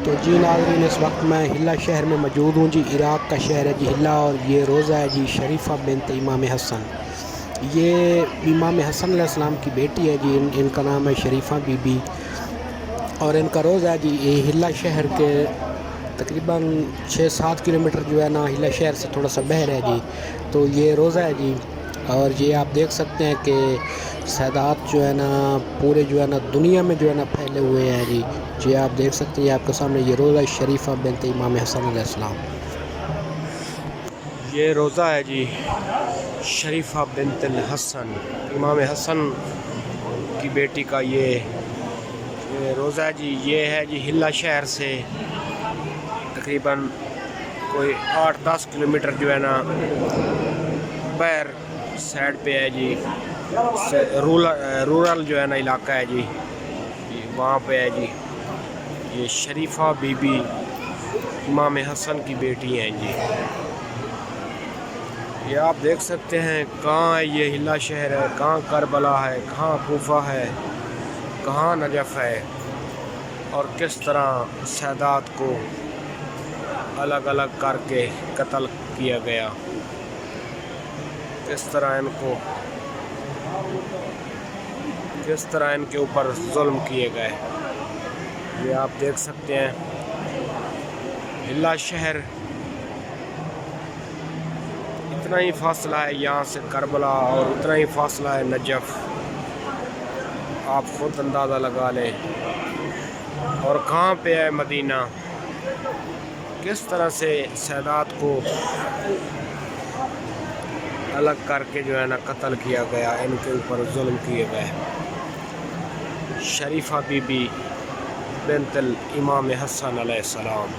تو جی ناظرین، اس وقت میں ہلا شہر میں موجود ہوں جی۔ عراق کا شہر ہے جی ہلا، اور یہ روضہ ہے جی شریفہ بنت امام حسن۔ یہ امام حسن علیہ السلام کی بیٹی ہے جی، ان کا نام ہے شریفہ بی بی، اور ان کا روضہ ہے جی یہ ہلا شہر کے تقریباً 6-7 کلومیٹر جو ہے نا ہلا شہر سے تھوڑا سا باہر ہے جی۔ تو یہ روضہ ہے جی، اور یہ آپ دیکھ سکتے ہیں کہ سادات جو ہے نا پورے جو ہے نا دنیا میں جو ہے نا پھیلے ہوئے ہیں جی۔ جی آپ دیکھ سکتے ہیں آپ کے سامنے یہ روضہ شریفہ بنت امام حسن علیہ السلام۔ یہ روضہ ہے جی شریفہ بنت الحسن، امام حسن کی بیٹی کا یہ روضہ ہے جی۔ یہ ہے جی ہلا شہر سے تقریباً کوئی 8-10 کلومیٹر جو ہے نا باہر سائڈ پہ ہے جی، رورل جو ہے نا علاقہ ہے جی، وہاں پہ ہے جی۔ یہ شریفہ بی بی امام حسن کی بیٹی ہیں جی۔ یہ آپ دیکھ سکتے ہیں کہاں ہے یہ ہلا شہر ہے، کہاں کربلا ہے، کہاں کوفہ ہے، کہاں نجف ہے، اور کس طرح سادات کو الگ الگ کر کے قتل کیا گیا، کس طرح ان کے اوپر ظلم کیے گئے۔ یہ آپ دیکھ سکتے ہیں ہلا شہر، اتنا ہی فاصلہ ہے یہاں سے کربلا، اور اتنا ہی فاصلہ ہے نجف، آپ خود اندازہ لگا لیں۔ اور کہاں پہ ہے مدینہ، کس طرح سے سادات کو الگ کر کے جو ہے نا قتل کیا گیا، ان کے اوپر ظلم کیے گئے۔ شریفہ بی بی بنت الامام حسن علیہ السلام۔